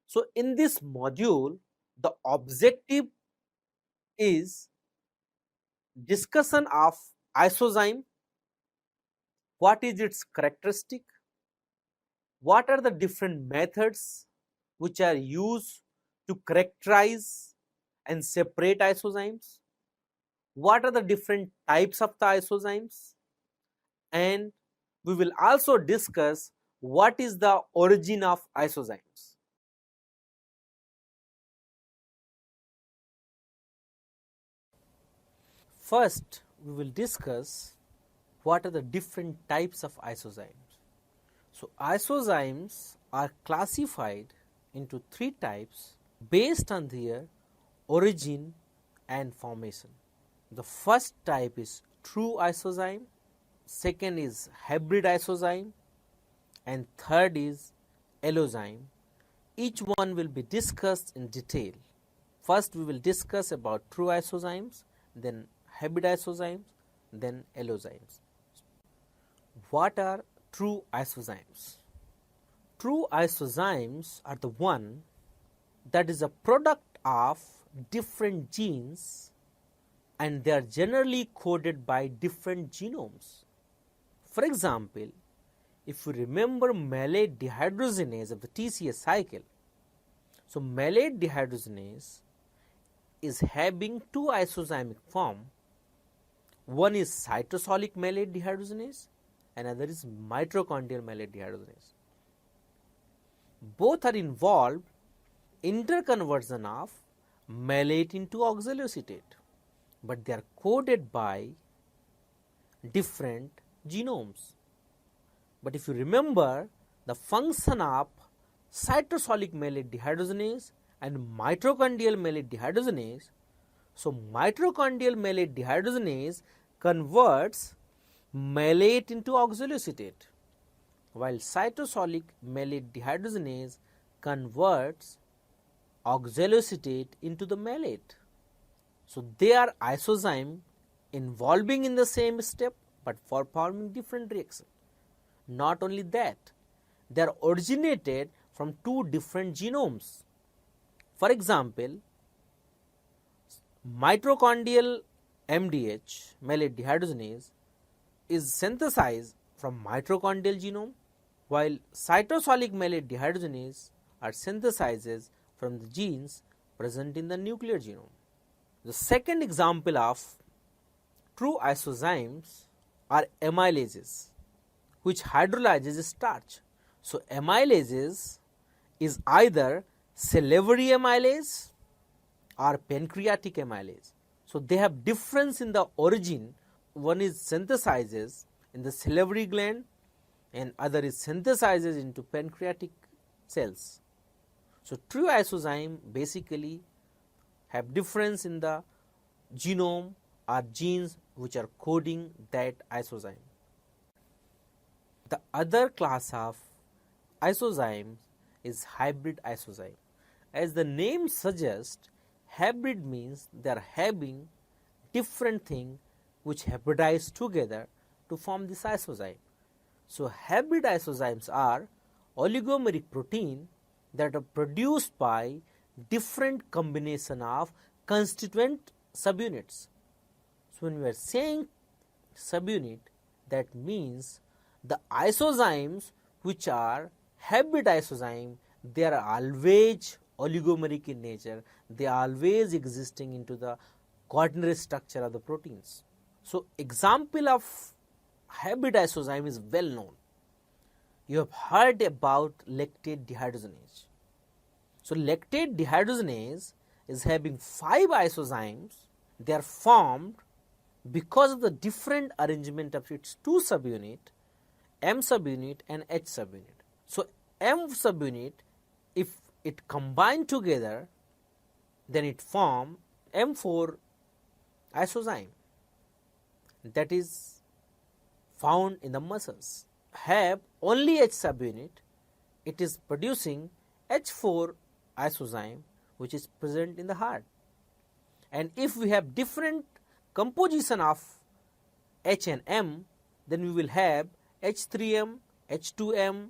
So in this module, the objective is discussion of isozyme, what is its characteristic, what are the different methods which are used to characterize and separate isozymes, what are the different types of the isozymes, and we will also discuss what is the origin of isozymes. First, we will discuss what are the different types of isozymes. So, isozymes are classified into three types based on their origin and formation. The first type is true isozyme, second is hybrid isozyme, and third is allozyme. Each one will be discussed in detail. First, we will discuss about true isozymes, then hybrid isozymes, then allozymes. What are true isozymes? True isozymes are the one that is a product of different genes and they are generally coded by different genomes. For example, if you remember malate dehydrogenase of the TCA cycle, so malate dehydrogenase is having two isozymic form. One is cytosolic malate dehydrogenase, another is mitochondrial malate dehydrogenase. Both are involved interconversion of malate into oxaloacetate, but they are coded by different genomes. But if you remember the function of cytosolic malate dehydrogenase and mitochondrial malate dehydrogenase, so mitochondrial malate dehydrogenase converts malate into oxaloacetate, while cytosolic malate dehydrogenase converts oxaloacetate into the malate. So they are isozyme involving in the same step but performing different reactions. Not only that, they are originated from two different genomes. For example, mitochondrial MDH, malate dehydrogenase, is synthesized from mitochondrial genome, while cytosolic malate dehydrogenase are synthesized from the genes present in the nuclear genome. The second example of true isozymes are amylases, which hydrolyzes starch. So, amylases is either salivary amylase or pancreatic amylase. So, they have difference in the origin. One is synthesizes in the salivary gland and other is synthesizes into pancreatic cells. So, true isozyme basically have difference in the genome or genes which are coding that isozyme. The other class of isozymes is hybrid isozyme. As the name suggests, hybrid means they are having different things which hybridize together to form this isozyme. So, hybrid isozymes are oligomeric protein that are produced by different combination of constituent subunits. So, when we are saying subunit, that means the isozymes which are hybrid isozyme, they are always oligomeric in nature, they are always existing into the quaternary structure of the proteins. So, example of hybrid isozyme is well known. You have heard about lactate dehydrogenase. So, lactate dehydrogenase is having 5 isozymes. They are formed because of the different arrangement of its two subunit, M subunit and H subunit. So, M subunit, if it combine together, then it form M4 isozyme that is found in the muscles. Have only H subunit, it is producing H4 isozyme which is present in the heart. And if we have different composition of H and M, then we will have H3M, H2M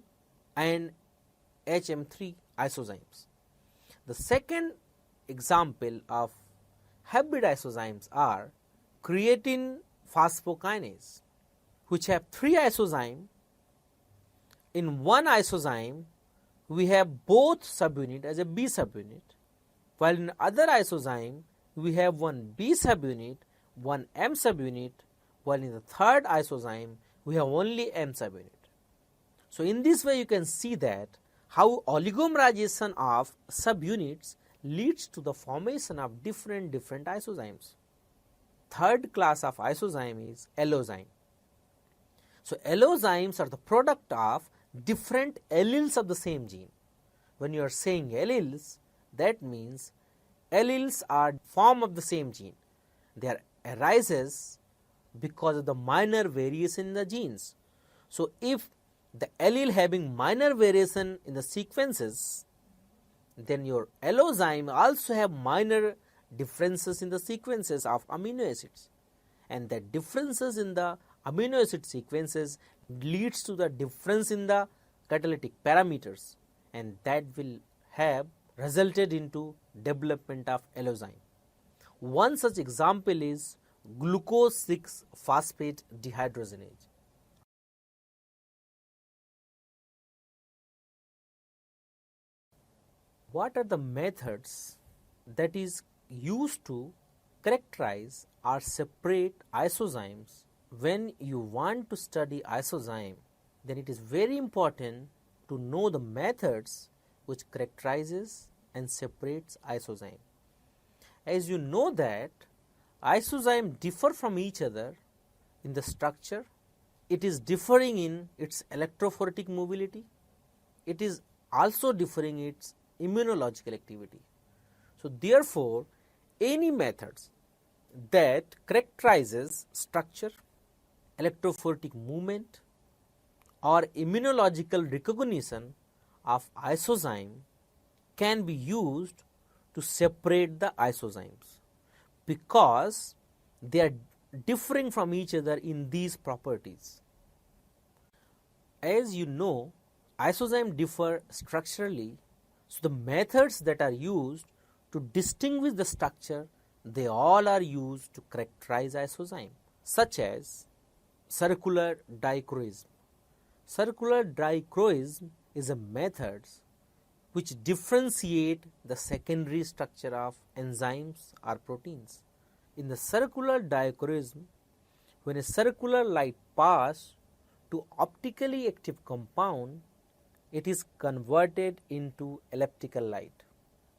and HM3 isozymes. The second example of hybrid isozymes are creatine phosphokinase, which have 3 isozymes. In one isozyme, we have both subunit as a B subunit, while in other isozyme, we have one B subunit, one M subunit, while in the third isozyme, we have only M subunit. So, in this way, you can see that how oligomerization of subunits leads to the formation of different isozymes. Third class of isozyme is allozyme. So, allozymes are the product of different alleles of the same gene. When you are saying alleles, that means alleles are form of the same gene. They are arises because of the minor variation in the genes. So, if the allele having minor variation in the sequences, then your allozyme also have minor differences in the sequences of amino acids, and the differences in the amino acid sequences leads to the difference in the catalytic parameters, and that will have resulted into development of allozyme. One such example is glucose 6 phosphate dehydrogenase. What are the methods that is used to characterize or separate isozymes? When you want to study isozyme, then it is very important to know the methods which characterizes and separates isozyme. As you know that isozyme differ from each other in the structure, it is differing in its electrophoretic mobility, it is also differing its immunological activity. So, therefore, any methods that characterizes structure, electrophoretic movement or immunological recognition of isozyme can be used to separate the isozymes, because they are differing from each other in these properties. As you know, isozyme differ structurally, so the methods that are used to distinguish the structure, they all are used to characterize isozyme, such as circular dichroism. Circular dichroism is a method which differentiate the secondary structure of enzymes or proteins. In the circular dichroism, when a circular light passes to optically active compound, it is converted into elliptical light.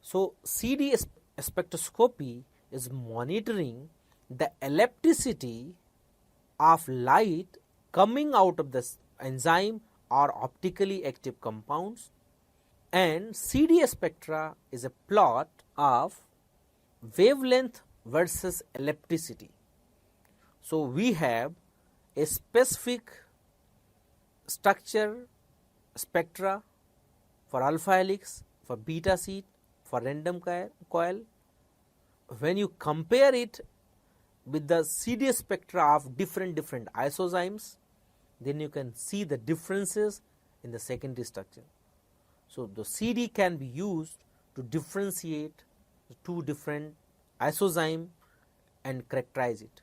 So, CD spectroscopy is monitoring the ellipticity of light coming out of the enzyme or optically active compounds, and CD spectra is a plot of wavelength versus ellipticity. So, we have a specific structure spectra for alpha helix, for beta sheet, for random coil. When you compare it with the CD spectra of different isozymes, then you can see the differences in the secondary structure. So, the CD can be used to differentiate the two different isozyme and characterize it.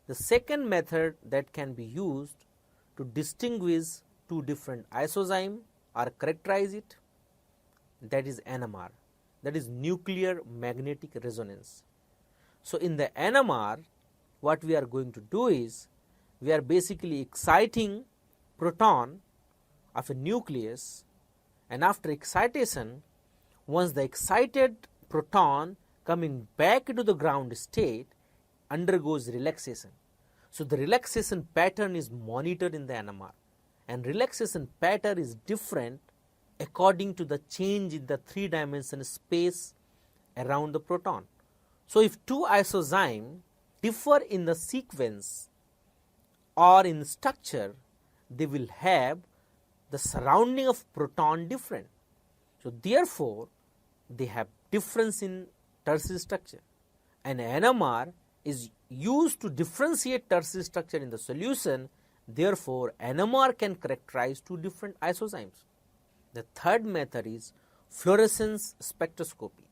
The second method that can be used to distinguish two different isozyme or characterize it, that is NMR, that is nuclear magnetic resonance. So, in the NMR, what we are going to do is, we are basically exciting proton of a nucleus, and after excitation, once the excited proton coming back into the ground state undergoes relaxation. So, the relaxation pattern is monitored in the NMR, and relaxation pattern is different according to the change in the 3-dimensional space around the proton. So, if two isozymes differ in the sequence or in structure, they will have the surrounding of proton different. So, therefore, they have difference in tertiary structure, and NMR is used to differentiate tertiary structure in the solution. Therefore, NMR can characterize two different isozymes. The third method is fluorescence spectroscopy.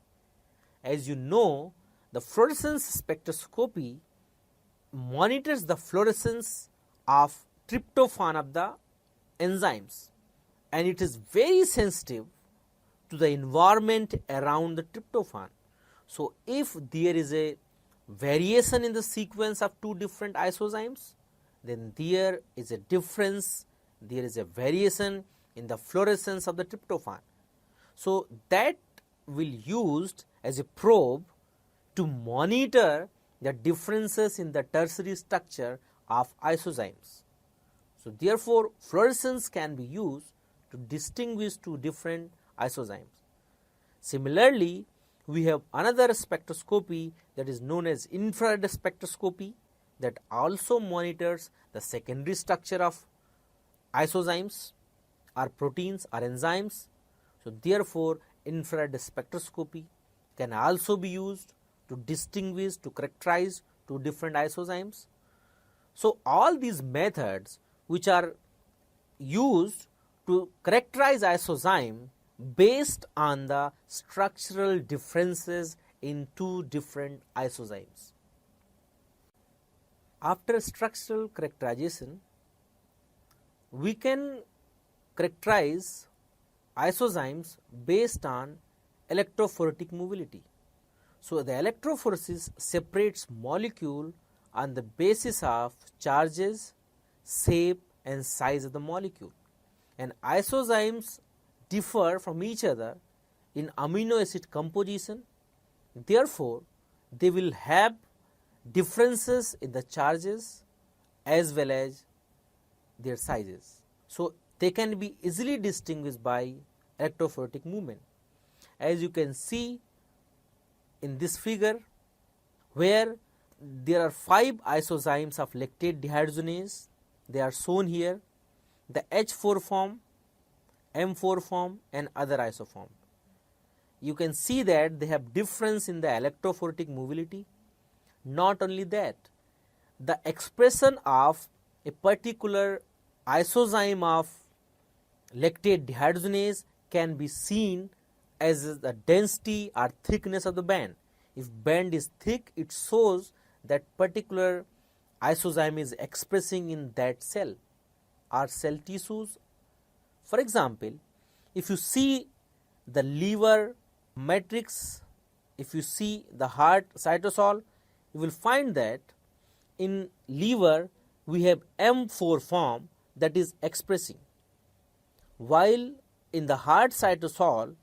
As you know, the fluorescence spectroscopy monitors the fluorescence of tryptophan of the enzymes, and it is very sensitive to the environment around the tryptophan. So, if there is a variation in the sequence of two different isozymes, then there is a difference, there is a variation in the fluorescence of the tryptophan. So, that will used as a probe to monitor the differences in the tertiary structure of isozymes. So, therefore, fluorescence can be used to distinguish two different isozymes. Similarly, we have another spectroscopy that is known as infrared spectroscopy that also monitors the secondary structure of isozymes or proteins or enzymes. So, therefore, infrared spectroscopy can also be used to distinguish, to characterize two different isozymes. So, all these methods which are used to characterize isozyme based on the structural differences in two different isozymes. After structural characterization, we can characterize isozymes based on electrophoretic mobility. So, the electrophoresis separates molecule on the basis of charges, shape and size of the molecule, and isozymes differ from each other in amino acid composition. Therefore, they will have differences in the charges as well as their sizes. So, they can be easily distinguished by electrophoretic movement. As you can see in this figure, where there are 5 isozymes of lactate dehydrogenase, they are shown here, the H4 form, M4 form and other isoform. You can see that they have difference in the electrophoretic mobility. Not only that, the expression of a particular isozyme of lactate dehydrogenase can be seen as the density or thickness of the band. If band is thick, it shows that particular isozyme is expressing in that cell or cell tissues. For example, if you see the liver matrix, if you see the heart cytosol, you will find that in liver we have M4 form that is expressing, while in the heart cytosol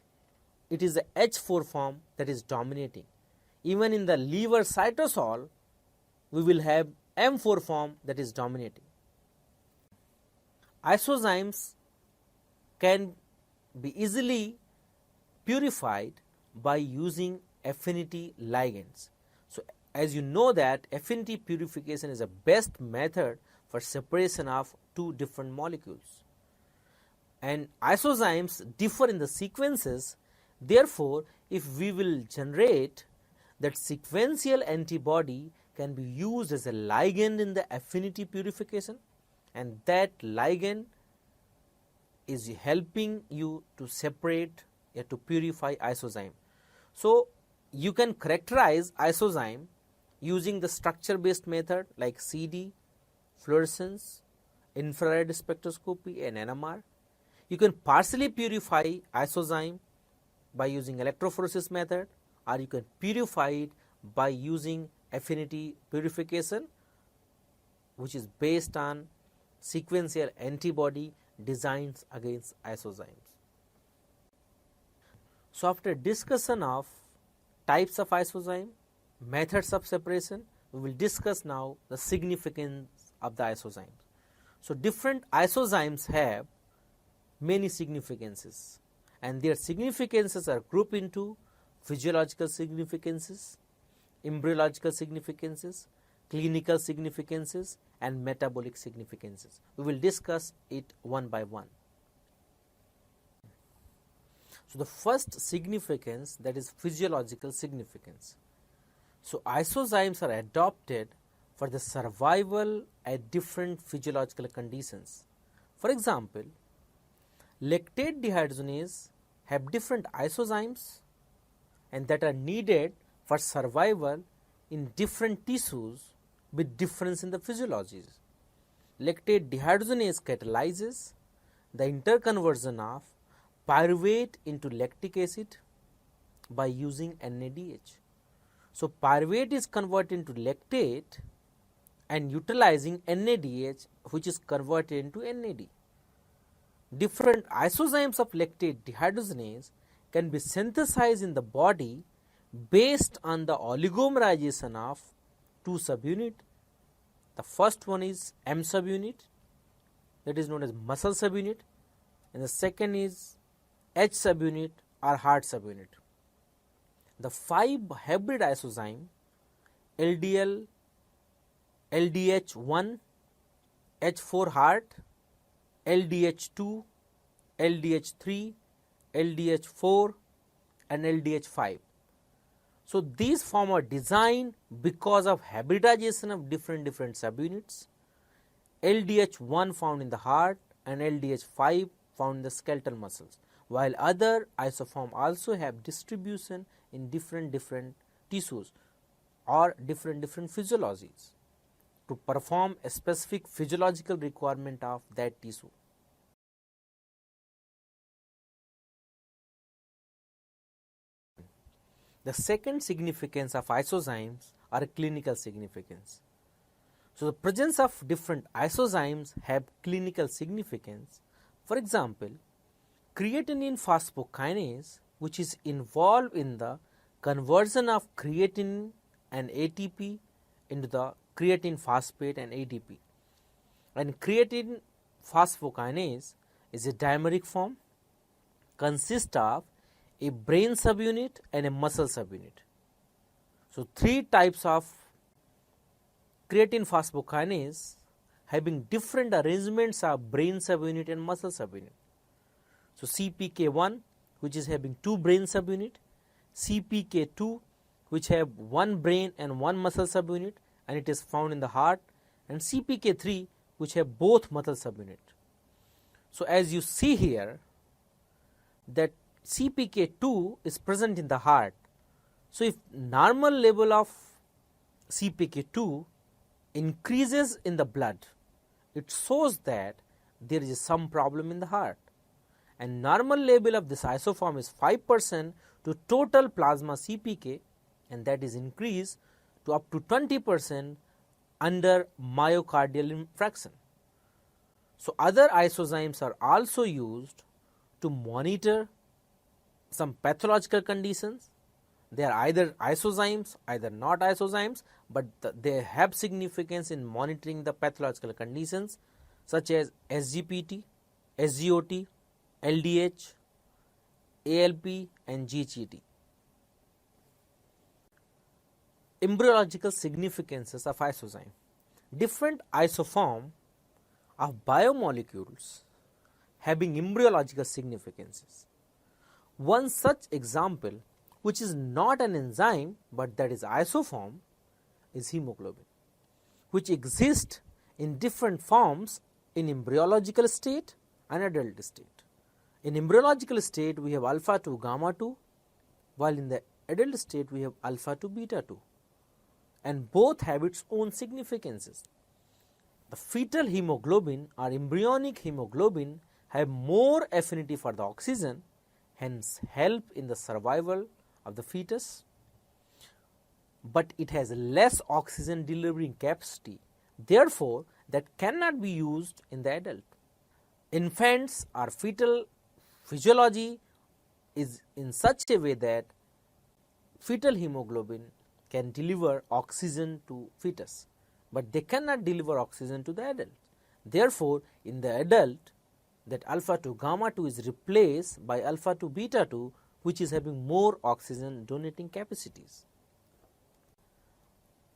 it is the H4 form that is dominating. Even in the liver cytosol we will have M4 form that is dominating. Isozymes can be easily purified by using affinity ligands. So, as you know that affinity purification is the best method for separation of two different molecules, and isozymes differ in the sequences. Therefore, if we will generate that sequential antibody can be used as a ligand in the affinity purification, and that ligand is helping you to separate to purify isozyme. So, you can characterize isozyme using the structure based method like CD, fluorescence, infrared spectroscopy and NMR. You can partially purify isozyme by using electrophoresis method, or you can purify it by using affinity purification, which is based on sequential antibody designed against isozymes. So, after discussion of types of isozyme, methods of separation, we will discuss now the significance of the isozymes. So, different isozymes have many significances, and their significances are grouped into physiological significances, embryological significances, clinical significances and metabolic significances. We will discuss it one by one. So, the first significance, that is physiological significance. So, isozymes are adopted for the survival at different physiological conditions. For example, lactate dehydrogenase have different isozymes and that are needed for survival in different tissues with difference in the physiologies. Lactate dehydrogenase catalyzes the interconversion of pyruvate into lactic acid by using NADH. So, pyruvate is converted into lactate and utilizing NADH, which is converted into NAD. Different isozymes of lactate dehydrogenase can be synthesized in the body based on the oligomerization of two subunits. The first one is M subunit, that is known as muscle subunit, and the second is H subunit or heart subunit. The 5 hybrid isozyme LDL, LDH1, H4 heart, LDH2, LDH3, LDH4 and LDH5. So, these form are designed because of hybridization of different subunits. LDH1 found in the heart and LDH5 found in the skeletal muscles, while other isoform also have distribution in different tissues or different physiologies to perform a specific physiological requirement of that tissue. The second significance of isozymes are clinical significance. So, the presence of different isozymes have clinical significance. For example, creatinine phosphokinase, which is involved in the conversion of creatinine and ATP into the creatine phosphate and ADP. And creatine phosphokinase is a dimeric form, consists of a brain subunit and a muscle subunit. So, 3 types of creatine phosphokinase having different arrangements of brain subunit and muscle subunit. So, CPK1, which is having 2 brain subunit, CPK2, which have 1 brain and 1 muscle subunit, and it is found in the heart, and CPK3, which have both muscle subunit. So, as you see here, that CPK2 is present in the heart. So, if normal level of CPK2 increases in the blood, it shows that there is some problem in the heart, and normal level of this isoform is 5% to total plasma CPK, and that is increased to up to 20% under myocardial infarction. So, other isozymes are also used to monitor some pathological conditions. They are either isozymes, either not isozymes, but they have significance in monitoring the pathological conditions such as SGPT, SGOT, LDH, ALP and GGT. Embryological significances of isozyme. Different isoform of biomolecules having embryological significances. One such example, which is not an enzyme but that is isoform, is hemoglobin, which exists in different forms in embryological state and adult state. In embryological state we have alpha 2 gamma 2, while in the adult state we have alpha 2 beta 2, and both have its own significances. The fetal hemoglobin or embryonic hemoglobin have more affinity for the oxygen, hence help in the survival of the fetus, but it has less oxygen delivering capacity, therefore that cannot be used in the adult. Infants or fetal physiology is in such a way that fetal hemoglobin can deliver oxygen to fetus, but they cannot deliver oxygen to the adult. Therefore, in the adult, that alpha 2 gamma 2 is replaced by alpha 2 beta 2, which is having more oxygen donating capacities.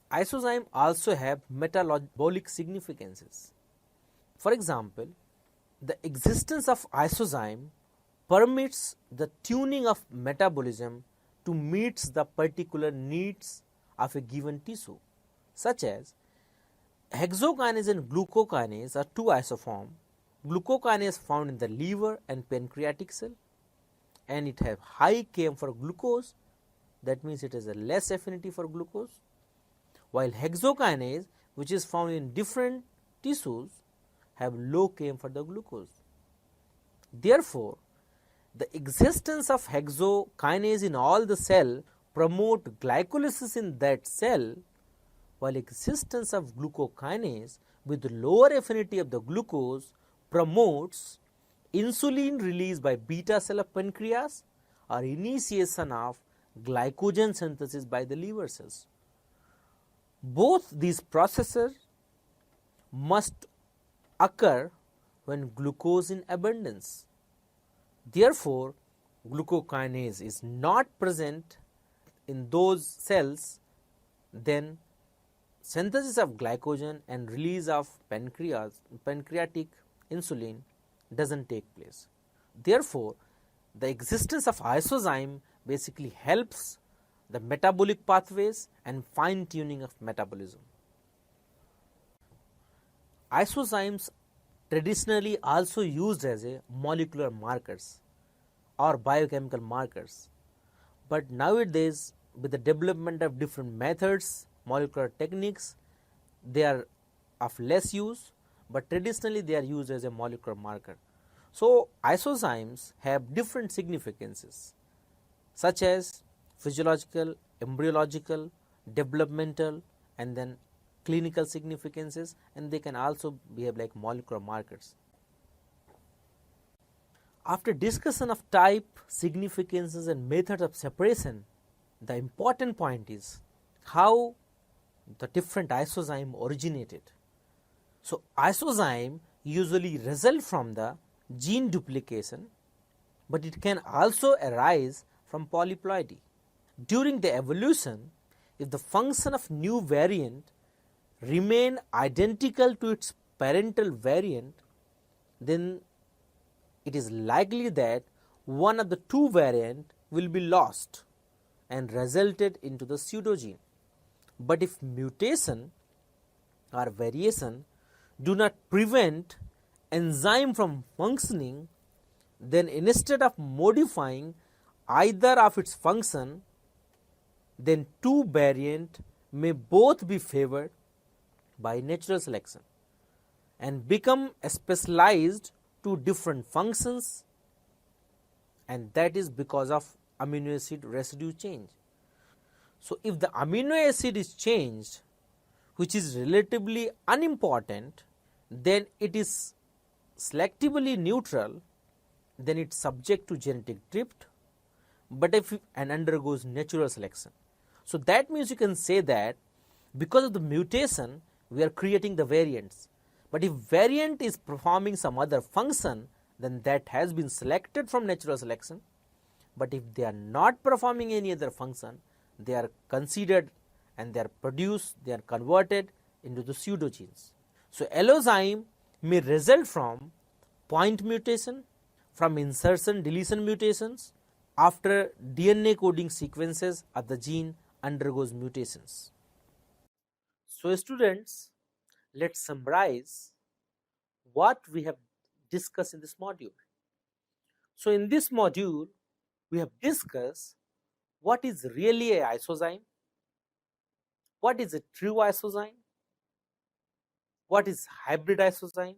Isozyme also have metabolic significances. For example, the existence of isozyme permits the tuning of metabolism to meet the particular needs of a given tissue, such as hexokinase and glucokinase are 2 isoforms. Glucokinase found in the liver and pancreatic cell, and it have high Km for glucose, that means it has a less affinity for glucose, while hexokinase, which is found in different tissues, have low Km for the glucose. Therefore, the existence of hexokinase in all the cell promote glycolysis in that cell, while existence of glucokinase with lower affinity of the glucose promotes insulin release by beta cell of pancreas or initiation of glycogen synthesis by the liver cells. Both these processes must occur when glucose in abundance. Therefore, glucokinase is not present in those cells, then synthesis of glycogen and release of pancreatic insulin doesn't take place. Therefore, the existence of isozyme basically helps the metabolic pathways and fine tuning of metabolism. Isozymes traditionally also used as a molecular markers or biochemical markers, but nowadays with the development of different methods, molecular techniques, they are of less use, but traditionally they are used as a molecular marker. So, isozymes have different significances such as physiological, embryological, developmental, and then clinical significances, and they can also behave like molecular markers. After discussion of type, significances, and methods of separation, the important point is how the different isozyme originated. So, isozyme usually result from the gene duplication, but it can also arise from polyploidy. During the evolution, if the function of new variant remain identical to its parental variant, then it is likely that one of the two variant will be lost and resulted into the pseudogene. But if mutation or variation do not prevent enzyme from functioning, then instead of modifying either of its function, then two variant may both be favored by natural selection and become specialized to different functions, and that is because of amino acid residue change. So, if the amino acid is changed, which is relatively unimportant, then it is selectively neutral, then it is subject to genetic drift, but if and undergoes natural selection. So, that means you can say that because of the mutation we are creating the variants, but if variant is performing some other function, then that has been selected from natural selection, but if they are not performing any other function, they are considered and they are produced, they are converted into the pseudogenes. So, allozyme may result from point mutation, from insertion deletion mutations after DNA coding sequences of the gene undergoes mutations. So, students, let us summarize what we have discussed in this module. So, in this module, we have discussed what is really a isozyme, what is a true isozyme, what is hybrid isozyme,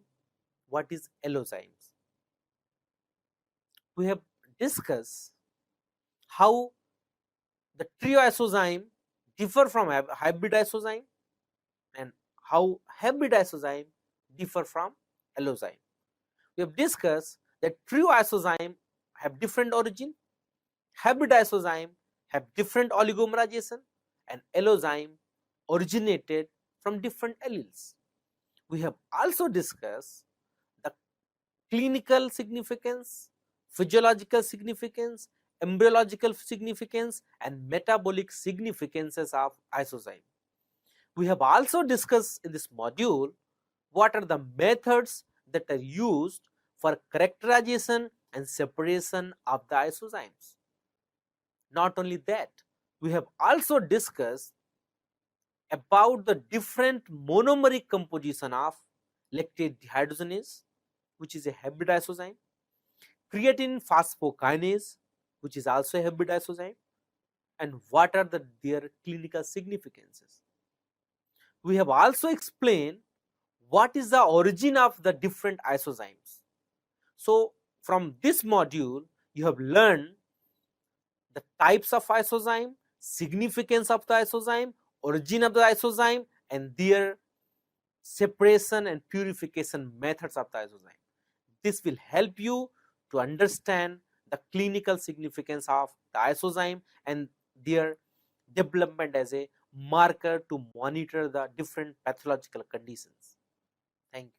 what is allozymes. We have discussed how the trio isozyme differ from hybrid isozyme and how hybrid isozyme differ from allozyme. We have discussed that trio isozyme have different origin, hybrid isozyme have different oligomerization, and allozyme originated from different alleles. We have also discussed the clinical significance, physiological significance, embryological significance, and metabolic significances of isozyme. We have also discussed in this module what are the methods that are used for characterization and separation of the isozymes. Not only that, we have also discussed about the different monomeric composition of lactate dehydrogenase, which is a hybrid isozyme, creatine phosphokinase, which is also a hybrid isozyme, and what are their clinical significances. We have also explained what is the origin of the different isozymes. So from this module, you have learned the types of isozyme, significance of the isozyme, origin of the isozyme, and their separation and purification methods of the isozyme. This will help you to understand the clinical significance of the isozyme and their development as a marker to monitor the different pathological conditions. Thank you.